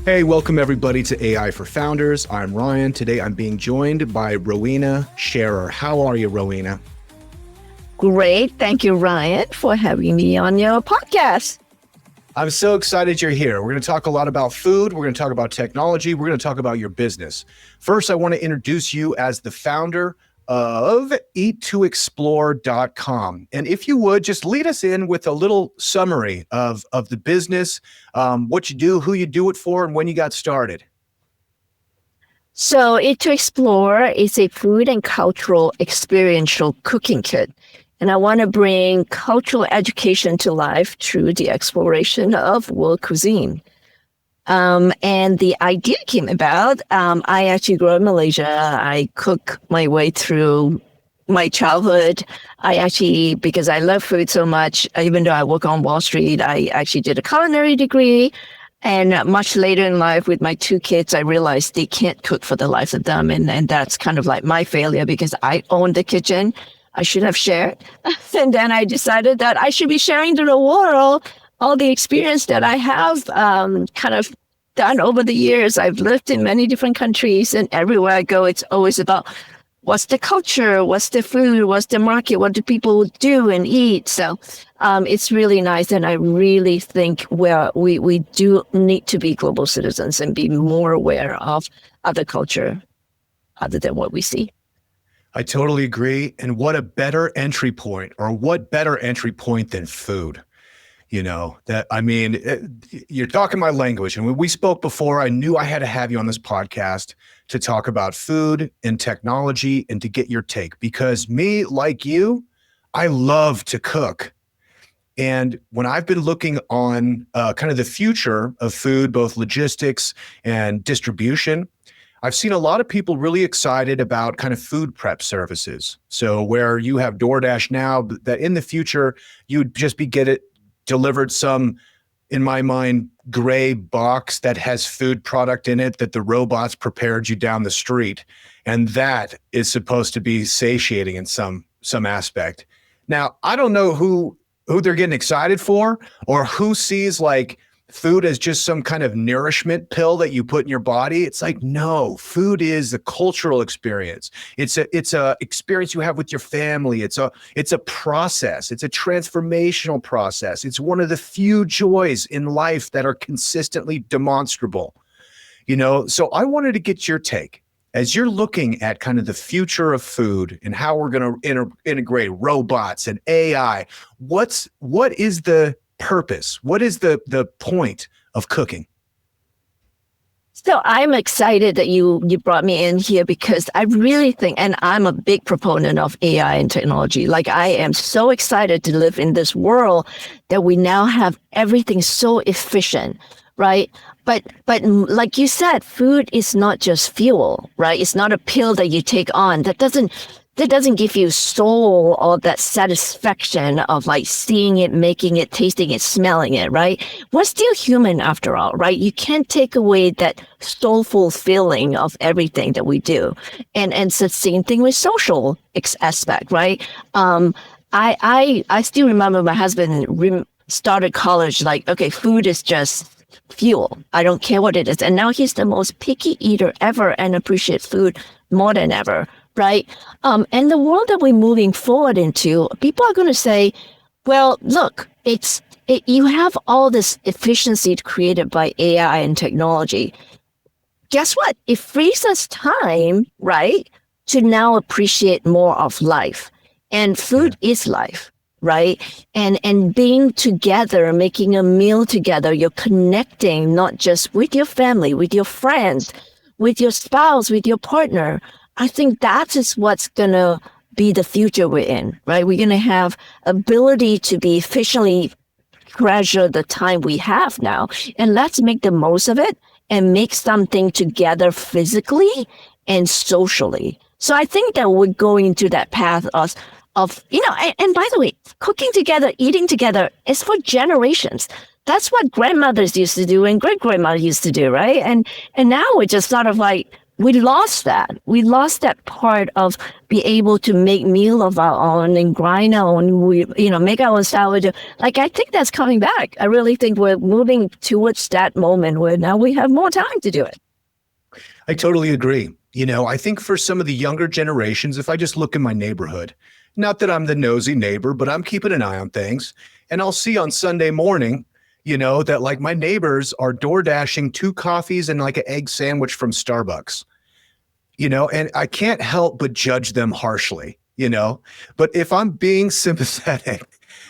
Hey, welcome everybody to AI for Founders. I'm Ryan. Today I'm being joined by Rowena Scherer. How are you, Rowena? Great. Thank you, Ryan, for having me on your podcast. I'm so excited you're here. We're going to talk a lot about food. We're going to talk about technology. We're going to talk about your business. First, I want to introduce you as the founder of eat2explore.com. And if you would, just lead us in with a little summary of the business, what you do, who you do it for, and when you got started. So Eat2Explore is a food and cultural experiential cooking kit. And I want to bring cultural education to life through the exploration of world cuisine. And the idea came about, I actually grew up in Malaysia. I cook my way through my childhood. Because I love food so much, even though I work on Wall Street, I actually did a culinary degree. And much later in life with my two kids, I realized they can't cook for the life of them. And that's kind of like my failure because I owned the kitchen. I should have shared. And then I decided that I should be sharing to the world all the experience that I have kind of done over the years. I've lived in many different countries, and everywhere I go, it's always about what's the culture, what's the food, what's the market, what do people do and eat. So it's really nice, and I really think we do need to be global citizens and be more aware of other culture other than what we see. I totally agree. And what a better entry point, or what better entry point than food? You know, you're talking my language. And when we spoke before, I knew I had to have you on this podcast to talk about food and technology and to get your take, because me, like you, I love to cook. And when I've been looking on kind of the future of food, both logistics and distribution, I've seen a lot of people really excited about kind of food prep services. So where you have DoorDash now, that in the future, you'd just get it delivered some, in my mind, gray box that has food product in it that the robots prepared you down the street. And that is supposed to be satiating in some aspect. Now, I don't know who they're getting excited for, or who sees like food as just some kind of nourishment pill that you put in your body. It's like, no, food is a cultural experience. It's a experience you have with your family. It's a process. It's a transformational process. It's one of the few joys in life that are consistently demonstrable. You know, so I wanted to get your take as you're looking at kind of the future of food and how we're going to integrate robots and AI. What is the purpose? What is the point of cooking? So I'm excited that you brought me in here, because I really think, and I'm a big proponent of AI and technology. Like, I am so excited to live in this world that we now have everything so efficient, right? But like you said, food is not just fuel, right? It's not a pill that you take on. That doesn't give you soul or that satisfaction of like seeing it, making it, tasting it, smelling it, right? We're still human after all, right? You can't take away that soulful feeling of everything that we do. And it's the same thing with social aspect, right? I still remember my husband started college like, okay, food is just fuel. I don't care what it is. And now he's the most picky eater ever and appreciates food more than ever. Right. And the world that we're moving forward into, people are going to say, well, look, you have all this efficiency created by AI and technology. Guess what? It frees us time, right, to now appreciate more of life. And food is life, right? And being together, making a meal together, you're connecting not just with your family, with your friends, with your spouse, with your partner. I think that is what's going to be the future we're in, right? We're going to have ability to be efficiently treasure the time we have now, and let's make the most of it and make something together physically and socially. So I think that we're going into that path of and by the way, cooking together, eating together is for generations. That's what grandmothers used to do and great-grandmothers used to do, right? And now we're just sort of like we lost that. We lost that part of be able to make meal of our own and grind our own, make our own sourdough. Like, I think that's coming back. I really think we're moving towards that moment where now we have more time to do it. I totally agree. I think for some of the younger generations, if I just look in my neighborhood, not that I'm the nosy neighbor, but I'm keeping an eye on things. And I'll see on Sunday morning, that like my neighbors are door dashing 2 coffees and like an egg sandwich from Starbucks, and I can't help but judge them harshly, but if I'm being sympathetic,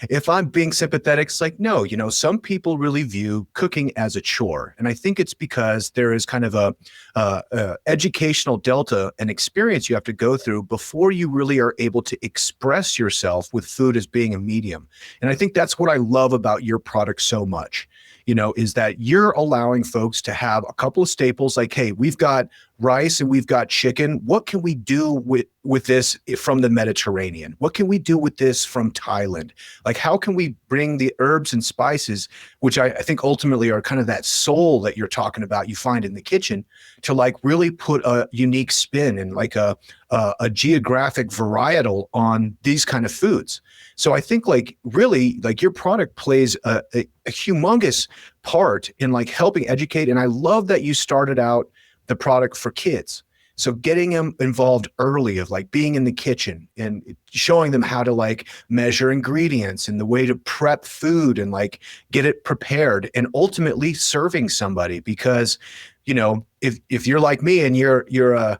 it's like, no, some people really view cooking as a chore. And I think it's because there is kind of a educational delta and experience you have to go through before you really are able to express yourself with food as being a medium. And I think that's what I love about your product so much, is that you're allowing folks to have a couple of staples like, hey, we've got rice and we've got chicken. What can we do with this from the Mediterranean? What can we do with this from Thailand? Like, how can we bring the herbs and spices, which I think ultimately are kind of that soul that you're talking about, you find in the kitchen, to like really put a unique spin and like a geographic varietal on these kind of foods. So I think like really like your product plays a humongous part in like helping educate. And I love that you started out the product for kids. So getting them involved early of like being in the kitchen and showing them how to like measure ingredients and the way to prep food and like get it prepared and ultimately serving somebody. Because, if you're like me and you're a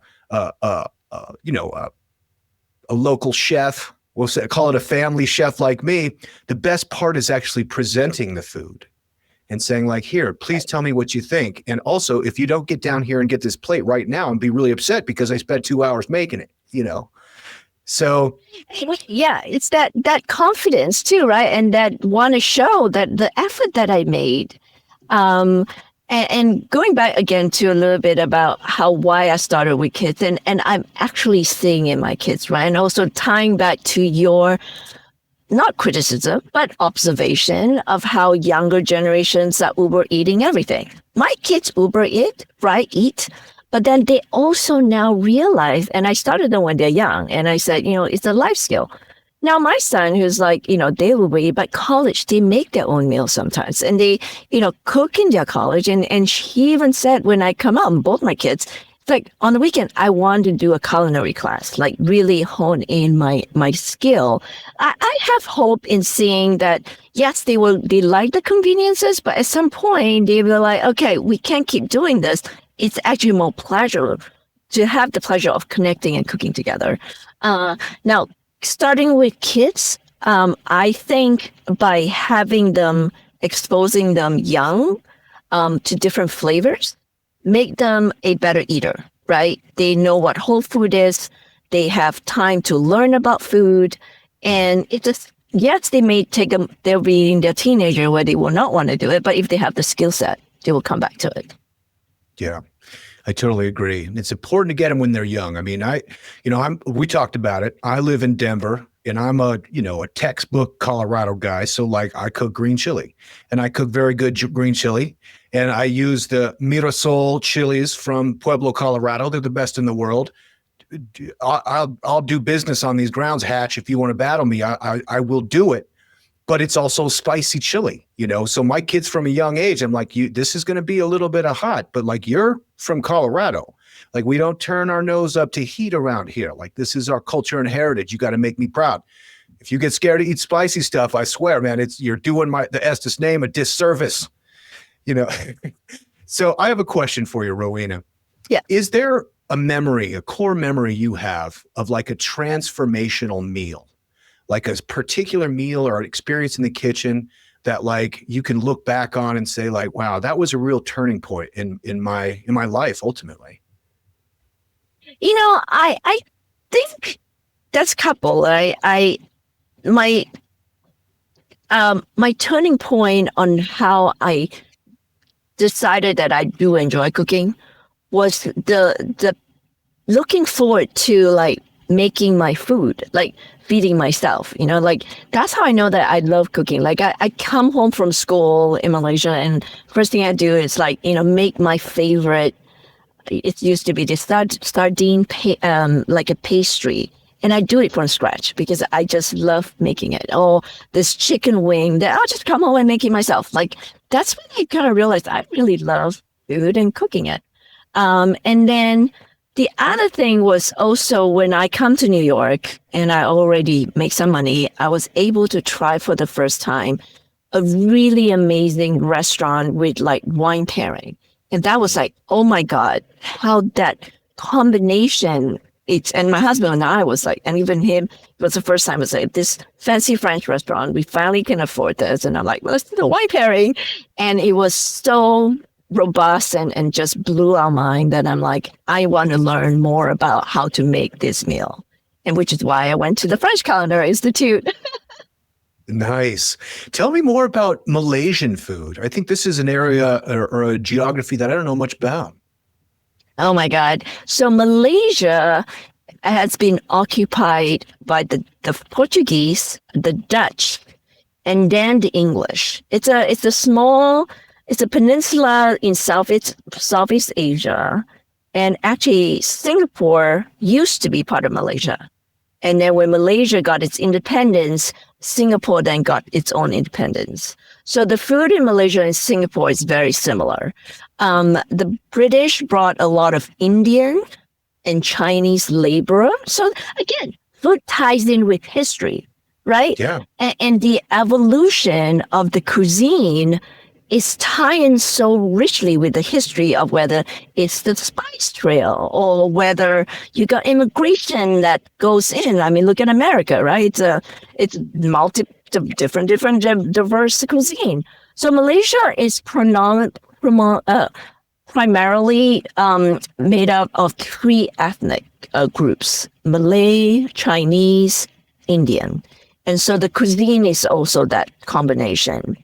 local chef, we'll say, call it a family chef like me, the best part is actually presenting the food and saying like, here, please tell me what you think. And also, if you don't get down here and get this plate right now and be really upset because I spent 2 hours making it, So yeah, it's that confidence too, right? And that want to show that the effort that I made. And going back again to a little bit about why I started with kids, and I'm actually seeing in my kids, right? And also tying back to your not criticism, but observation of how younger generations are Uber eating everything. My kids Uber eat, but then they also now realize, and I started them when they're young, and I said, it's a life skill. Now my son, who's like, they Uber eat, but college, they make their own meals sometimes, and they, cook in their college. And he even said when I come out, both my kids, it's like on the weekend, I want to do a culinary class, like really hone in my skill. I have hope in seeing that, yes, they like the conveniences, but at some point they will like, okay, we can't keep doing this. It's actually more pleasure to have the pleasure of connecting and cooking together. Now, starting with kids, I think by having them, exposing them young to different flavors, make them a better eater, right? They know what whole food is. They have time to learn about food. And it just, yes, they may take them, they'll be in their teenager where they will not want to do it. But if they have the skill set, they will come back to it. Yeah, I totally agree. It's important to get them when they're young. I mean, we talked about it. I live in Denver and I'm a textbook Colorado guy. So like I cook green chili and I cook very good green chili. And I use the Mirasol chilies from Pueblo, Colorado. They're the best in the world. I'll do business on these grounds, Hatch. If you want to battle me, I will do it. But it's also spicy chili, So my kids from a young age, I'm like, this is going to be a little bit of hot, but like you're from Colorado. Like we don't turn our nose up to heat around here. Like this is our culture and heritage. You got to make me proud. If you get scared to eat spicy stuff, I swear, man, you're doing the Estes name a disservice. So I have a question for you, Rowena. Yeah. Is there a core memory you have of like a transformational meal, like a particular meal or an experience in the kitchen that like you can look back on and say like, wow, that was a real turning point in my life ultimately? I think that's a couple. My turning point on how I decided that I do enjoy cooking was the looking forward to like making my food, like feeding myself, like that's how I know that I love cooking. Like I come home from school in Malaysia and first thing I do is like, make my favorite it used to be the sardine, like a pastry. And I do it from scratch because I just love making it. Or this chicken wing that I'll just come home and make it myself. Like that's when I kind of realized I really love food and cooking it. And then the other thing was also when I come to New York and I already make some money, I was able to try for the first time a really amazing restaurant with like wine pairing. And that was like, oh my God, how that combination and my husband and I was like, and even him, it was the first time I was like, this fancy French restaurant, we finally can afford this. And I'm like, well, let's do the wine pairing. And it was so robust and just blew our mind that I'm like, I want to learn more about how to make this meal. And which is why I went to the French Culinary Institute. Nice. Tell me more about Malaysian food. I think this is an area or a geography that I don't know much about. Oh my God. So Malaysia has been occupied by the Portuguese, the Dutch, and then the English. It's a peninsula in Southeast Asia. And actually Singapore used to be part of Malaysia. And then when Malaysia got its independence, Singapore then got its own independence. So the food in Malaysia and Singapore is very similar. The British brought a lot of Indian and Chinese labor. So again, food ties in with history, right? Yeah. And the evolution of the cuisine is tying so richly with the history of whether it's the spice trail or whether you got immigration that goes in. I mean, look at America, right? It's different diverse cuisine. So Malaysia is primarily made up of three ethnic groups: Malay, Chinese, Indian. And so the cuisine is also that combination.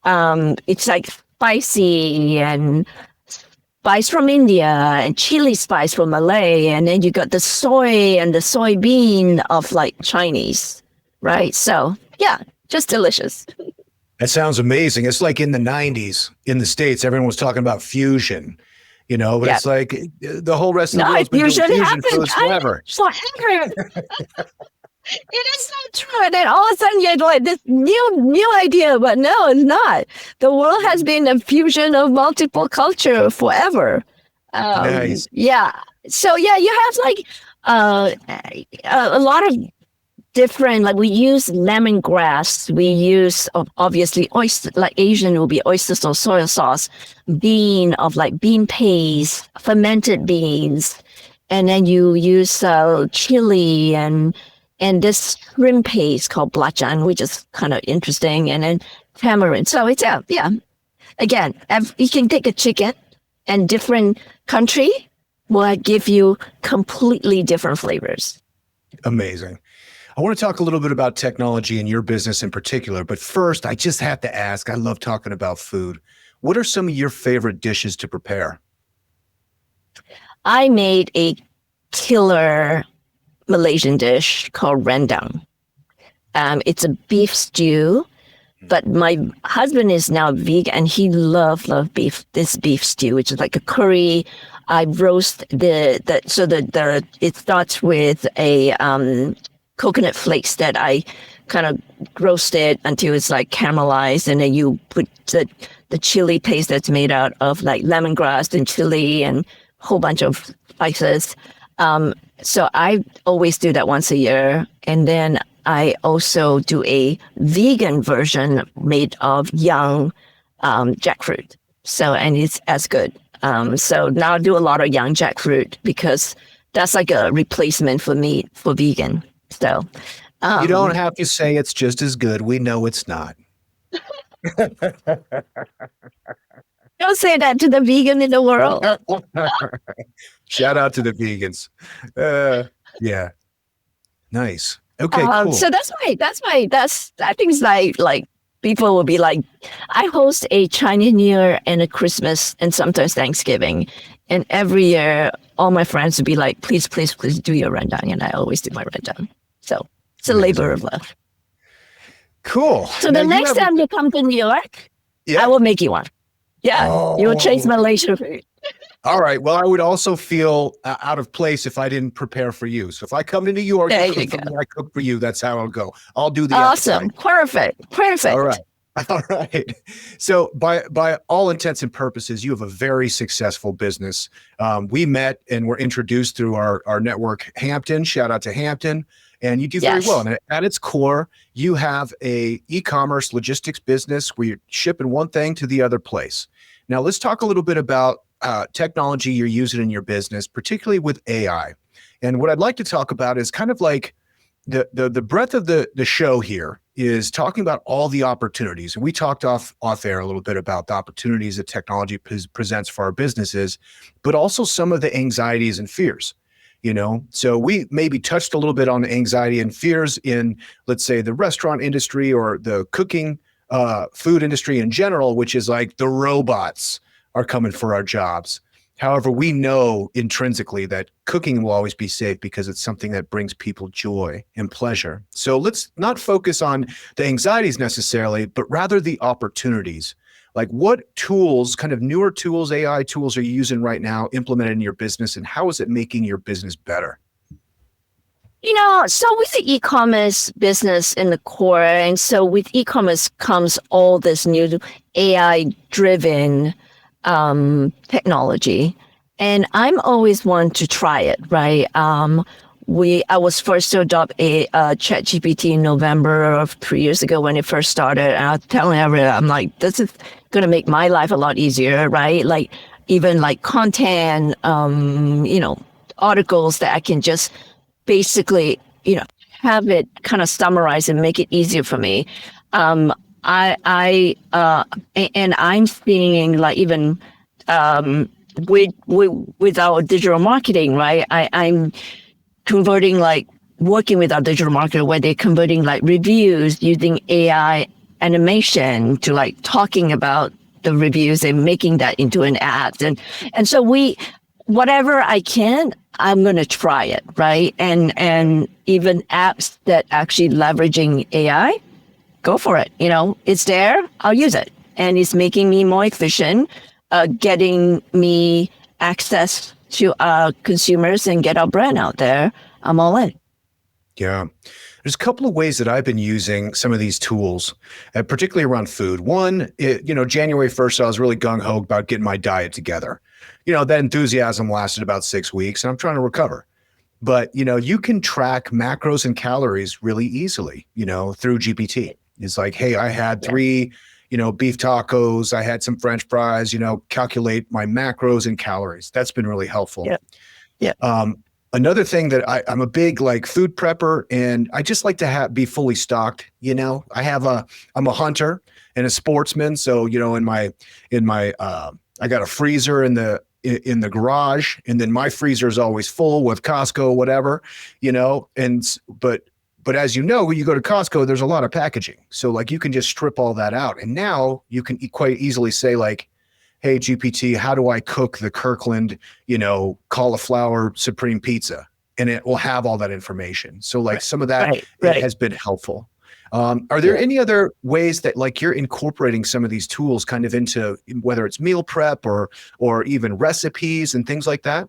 It's like spicy and spice from India and chili spice from Malay. And then you got the soy and the soybean of like Chinese, right? So yeah, just delicious. That sounds amazing. It's like in the 90s in the States, everyone was talking about fusion, but It's like the whole rest of the world's been doing fusion foods forever. It is so true. And then all of a sudden you're like this new idea, but no, it's not. The world has been a fusion of multiple culture forever. Nice. Yeah. So yeah, you have like a lot of different, like we use lemongrass. We use obviously oyster, like Asian will be oyster sauce, soy sauce, bean paste, fermented beans. And then you use chili and this shrimp paste called belacan, which is kind of interesting, and then tamarind. So it's again, you can take a chicken and different country will give you completely different flavors. Amazing. I want to talk a little bit about technology in your business in particular, but first I just have to ask, I love talking about food. What are some of your favorite dishes to prepare? I made a killer Malaysian dish called rendang. It's a beef stew, but my husband is now vegan and he love beef. This beef stew, which is like a curry. I roast it starts with a coconut flakes that I kind of roast it until it's like caramelized, and then you put the chili paste that's made out of like lemongrass and chili and a whole bunch of spices. So I always do that once a year. And then I also do a vegan version made of young jackfruit. And it's as good. So now I do a lot of young jackfruit because that's like a replacement for meat for vegan. So you don't have to say it's just as good. We know it's not. Don't say that to the vegan in the world. Shout out to the vegans. Yeah. Nice. Okay, cool. So I think it's like people will be like, I host a Chinese New Year and a Christmas and sometimes Thanksgiving. And every year, all my friends would be like, please, please, please do your rendang. And I always do my rendang. So it's a labor of love. Cool. So the next time you come to New York, I will make you one. Yeah, you will taste Malaysian food. All right. Well, I would also feel out of place if I didn't prepare for you. So if I come to New York, There you you cook for go. me, I cook for you. That's how I'll go. I'll do the Awesome. appetite. Perfect. All right. Perfect. All right. So by all intents and purposes, you have a very successful business. We met and were introduced through our network, Hampton. Shout out to Hampton. And you do very well. Yes. And at its core, you have a e-commerce logistics business where you're shipping one thing to the other place. Now, let's talk a little bit about technology you're using in your business, particularly with AI. And what I'd like to talk about is kind of like the breadth of the show here is talking about all the opportunities. And we talked off air a little bit about the opportunities that technology presents for our businesses, but also some of the anxieties and fears. So we maybe touched a little bit on the anxiety and fears in, let's say, the restaurant industry or the cooking food industry in general, which is like the robots are coming for our jobs. However, we know intrinsically that cooking will always be safe because it's something that brings people joy and pleasure. So let's not focus on the anxieties necessarily, but rather the opportunities. Like what tools, kind of newer tools, AI tools are you using right now, implemented in your business, and how is it making your business better? So with the e-commerce business in the core, and so with e-commerce comes all this new AI-driven technology, and I'm always one to try it, right? I was first to adopt a ChatGPT in November of 3 years ago when it first started, and I was telling everyone, I'm like, this is going to make my life a lot easier, right? Like even like content, articles that I can just basically, have it kind of summarize and make it easier for me. And I'm seeing like even with our digital marketing, right? I'm converting like working with our digital marketer where they're converting like reviews using AI animation to like talking about the reviews and making that into an ad. And so whatever I can, I'm going to try it, right? And even apps that actually leveraging AI, go for it. It's there, I'll use it. And it's making me more efficient, getting me access to consumers and get our brand out there. I'm all in. Yeah. There's a couple of ways that I've been using some of these tools, particularly around food. One, January 1st, I was really gung-ho about getting my diet together. That enthusiasm lasted about 6 weeks and I'm trying to recover. But, you can track macros and calories really easily, through GPT. It's like, hey, I had 3, beef tacos, I had some French fries, calculate my macros and calories. That's been really helpful. Yeah. Yeah. Another thing that I'm a big like food prepper and I just like to be fully stocked. I'm a hunter and a sportsman. So, in my I got a freezer in the garage, and then my freezer is always full with Costco, whatever, but as when you go to Costco, there's a lot of packaging. So like you can just strip all that out. And now you can quite easily say like, hey, GPT, how do I cook the Kirkland, cauliflower supreme pizza? And it will have all that information. So like some of that right. has been helpful. Are there any other ways that like you're incorporating some of these tools kind of into whether it's meal prep or even recipes and things like that?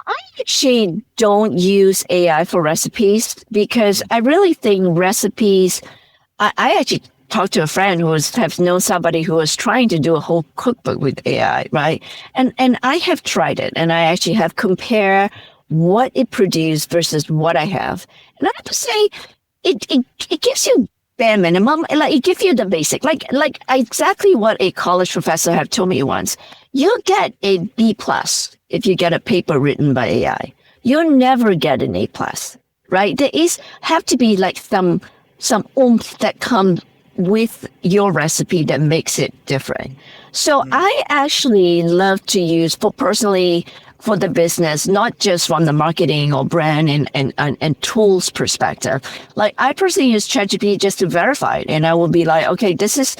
I actually don't use AI for recipes because I really think recipes, I actually talked to a friend who has known somebody who was trying to do a whole cookbook with AI, right? And I have tried it and I actually have compared what it produced versus what I have. And I have to say, it gives you bare minimum. Like it gives you the basic, like exactly what a college professor have told me once. You'll get a B plus if you get a paper written by AI. You'll never get an A plus, right? There have to be like some oomph that comes with your recipe that makes it different. So I actually love to use for the business, not just from the marketing or brand and tools perspective. Like I personally use ChatGPT just to verify it. And I will be like, okay, this is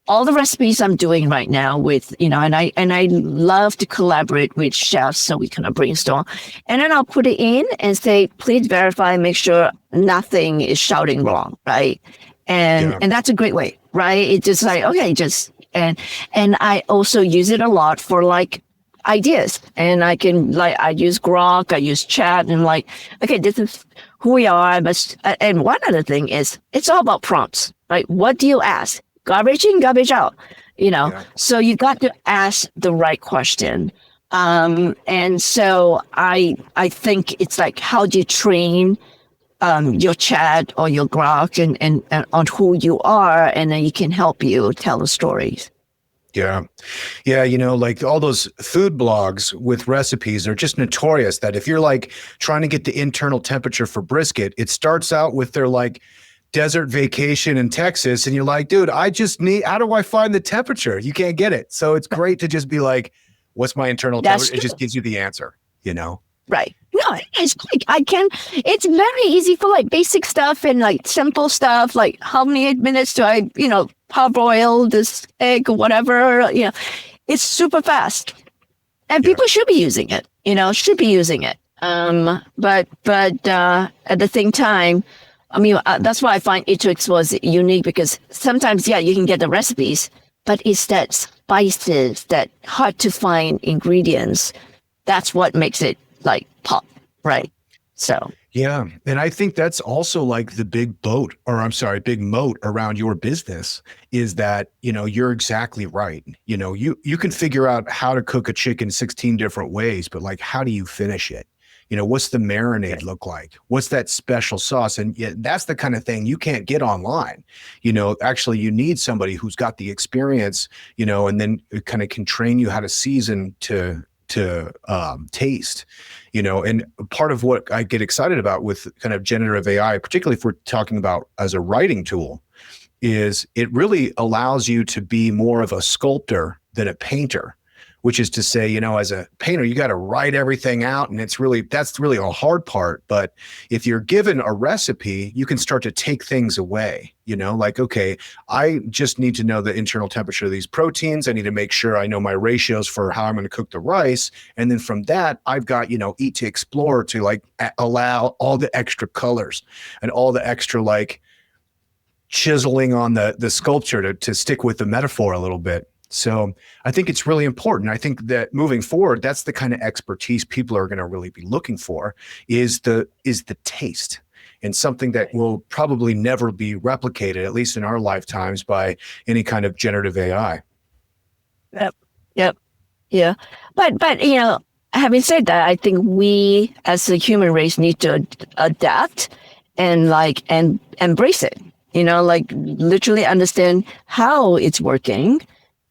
all the recipes I'm doing right now with, and I love to collaborate with chefs so we kind of brainstorm. And then I'll put it in and say, please verify, make sure nothing is shouting wrong, right? And that's a great way, right? It's just like, okay, and I also use it a lot for like ideas, and I use Grok, I use chat, and like, okay, this is who we are. And one other thing is, it's all about prompts, right? What do you ask? Garbage in, garbage out, Yeah. so you got to ask the right question. And so I think it's like, how do you train your chat or your Grok and on who you are, and then it can help you tell the stories. Yeah. Yeah. Like all those food blogs with recipes are just notorious that if you're like trying to get the internal temperature for brisket, it starts out with their like desert vacation in Texas. And you're like, dude, how do I find the temperature? You can't get it. So it's great to just be like, what's my internal temperature? It just gives you the answer, Right. No, it's quick. It's very easy for like basic stuff and like simple stuff, like how many minutes do I, parboil this egg or whatever, it's super fast. And people should be using it, But at the same time, I mean, that's why I find Eatrix was unique, because sometimes, you can get the recipes, but it's that spices, that hard to find ingredients. That's what makes it like pop, right? So. Yeah. And I think that's also like the big moat around your business is that, you're exactly right. You can figure out how to cook a chicken 16 different ways, but like, how do you finish it? What's the marinade look like? What's that special sauce? And that's the kind of thing you can't get online. Actually you need somebody who's got the experience, and then kind of can train you how to season to taste, and part of what I get excited about with kind of generative AI, particularly if we're talking about as a writing tool, is it really allows you to be more of a sculptor than a painter, which is to say, as a painter, you got to write everything out. And that's really a hard part. But if you're given a recipe, you can start to take things away, like, okay, I just need to know the internal temperature of these proteins. I need to make sure I know my ratios for how I'm going to cook the rice. And then from that, I've got, Eat to Explore to like allow all the extra colors and all the extra like chiseling on the sculpture to stick with the metaphor a little bit. So I think it's really important. I think that moving forward, that's the kind of expertise people are going to really be looking for is the taste, and something that will probably never be replicated, at least in our lifetimes, by any kind of generative AI. Yep. Yeah. But having said that, I think we as a human race need to adapt and embrace it, like literally understand how it's working.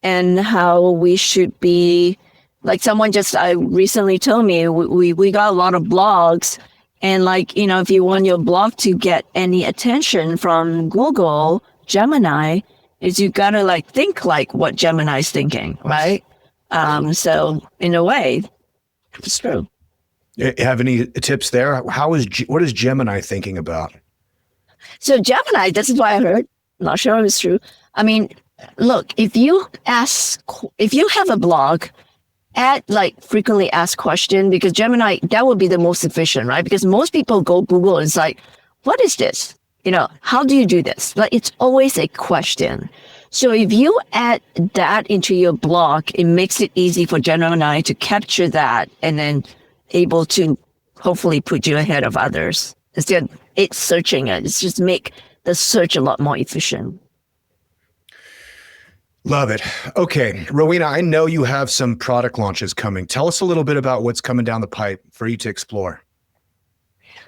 And how we should be, like someone just recently told me, we got a lot of blogs, and like, if you want your blog to get any attention from Google, Gemini, is you gotta like think like what Gemini's thinking, right? So in a way, it's true. Have any tips there? What is Gemini thinking about? So Gemini, this is what I heard. I'm not sure if it's true. I mean, look, if you have a blog, add like frequently asked question, because Gemini, that would be the most efficient, right? Because most people go Google and it's like, what is this? How do you do this? Like, it's always a question. So if you add that into your blog, it makes it easy for Gemini to capture that and then able to hopefully put you ahead of others. Instead of it searching it, it's just make the search a lot more efficient. Love it. Okay, Rowena, I know you have some product launches coming. Tell us a little bit about what's coming down the pipe for you to explore.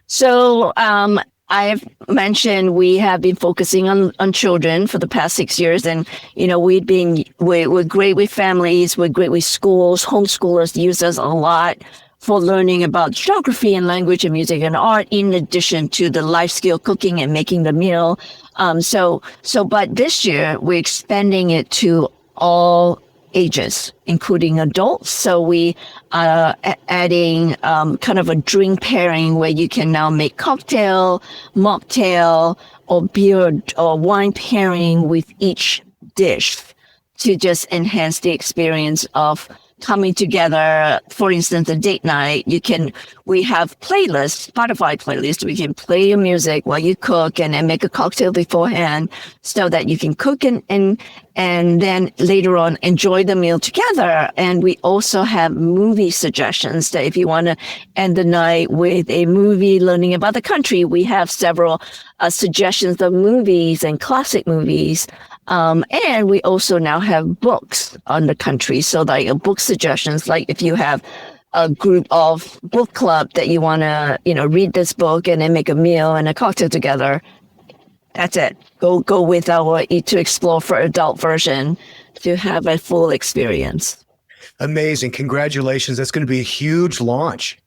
So I've mentioned we have been focusing on children for the past 6 years, and we're great with families, we're great with schools. Homeschoolers use us a lot for learning about geography and language and music and art, in addition to the life skill cooking and making the meal. But this year we're expanding it to all ages, including adults. So we are adding kind of a drink pairing where you can now make cocktail, mocktail, or beer or wine pairing with each dish to just enhance the experience of coming together. For instance, a date night, we have playlists, Spotify playlists. We can play your music while you cook and then make a cocktail beforehand so that you can cook and then later on enjoy the meal together. And we also have movie suggestions that if you want to end the night with a movie learning about the country, we have several suggestions of movies and classic movies. And we also now have books on the country. So like book suggestions, like if you have a group of book club that you want to, read this book and then make a meal and a cocktail together. That's it. Go with our Eat to Explore for adult version to have a full experience. Amazing. Congratulations. That's going to be a huge launch.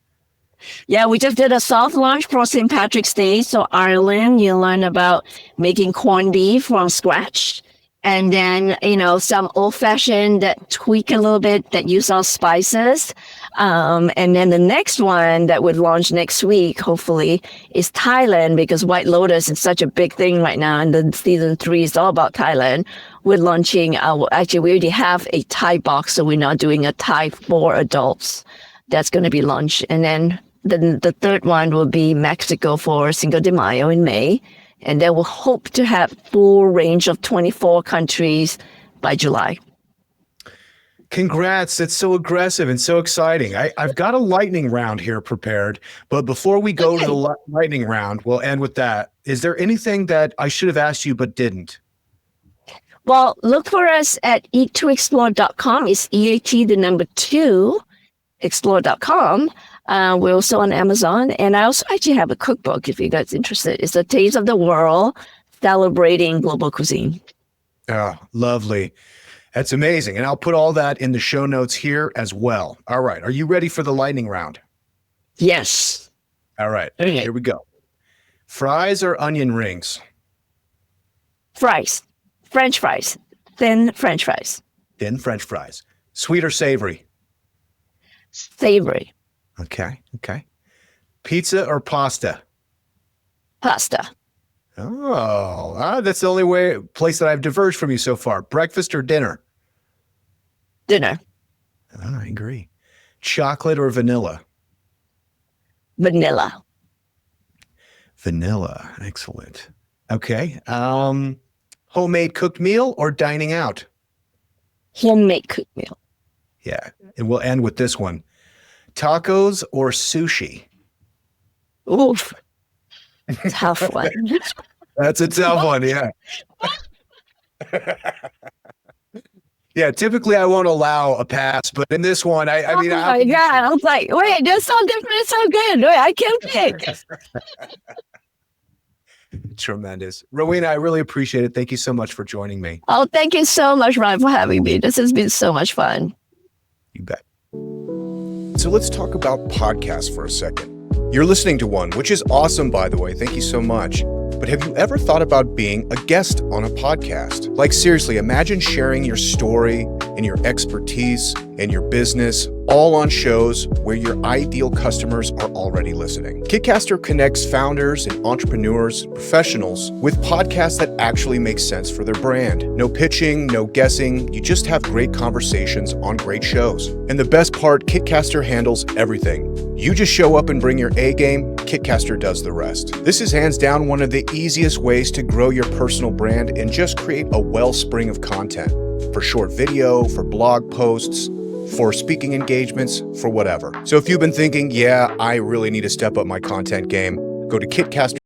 Yeah, we just did a soft launch for St. Patrick's Day. So Ireland, you learn about making corned beef from scratch. And then, some old fashioned that tweak a little bit that use all spices. And then the next one that would launch next week, hopefully, is Thailand, because White Lotus is such a big thing right now. And the season 3 is all about Thailand. We're launching actually, we already have a Thai box. So we're now doing a Thai for adults. That's going to be launched. And then the third one will be Mexico for Cinco de Mayo in May. And then we'll hope to have full range of 24 countries by July. Congrats. That's so aggressive and so exciting. I've got a lightning round here prepared. But before we go to the lightning round, we'll end with that. Is there anything that I should have asked you but didn't? Well, look for us at eat2explore.com. It's EAT, the number 2, explore.com. We're also on Amazon. And I also actually have a cookbook if you guys are interested. It's a Taste of the World, celebrating global cuisine. Oh, lovely. That's amazing. And I'll put all that in the show notes here as well. All right. Are you ready for the lightning round? Yes. All right. Okay. Here we go. Fries or onion rings? Fries. French fries. Thin French fries. Thin French fries. Sweet or savory? Savory. Okay. Pizza or pasta? Pasta. Oh, that's the only place that I've diverged from you so far. Breakfast or dinner? Dinner. Oh, I agree. Chocolate or vanilla? Vanilla. Vanilla. Excellent. Okay. Homemade cooked meal or dining out? Homemade cooked meal. Yeah. And we'll end with this one. Tacos or sushi? Oof. Tough one. That's a tough one, yeah. Yeah, typically I won't allow a pass, but in this one, I mean, my God. I was like, wait, that's so different. It's so good. Wait, I can't pick. Tremendous. Rowena, I really appreciate it. Thank you so much for joining me. Oh, thank you so much, Ryan, for having me. This has been so much fun. You bet. So let's talk about podcasts for a second. You're listening to one, which is awesome, by the way. Thank you so much. But have you ever thought about being a guest on a podcast? Like seriously, imagine sharing your story and your expertise and your business all on shows where your ideal customers are already listening. Kitcaster connects founders and entrepreneurs, professionals with podcasts that actually make sense for their brand. No pitching, no guessing. You just have great conversations on great shows. And the best part, Kitcaster handles everything. You just show up and bring your A game, Kitcaster does the rest. This is hands down one of the easiest ways to grow your personal brand and just create a wellspring of content for short video, for blog posts, for speaking engagements, for whatever. So if you've been thinking, yeah, I really need to step up my content game, go to Kitcaster.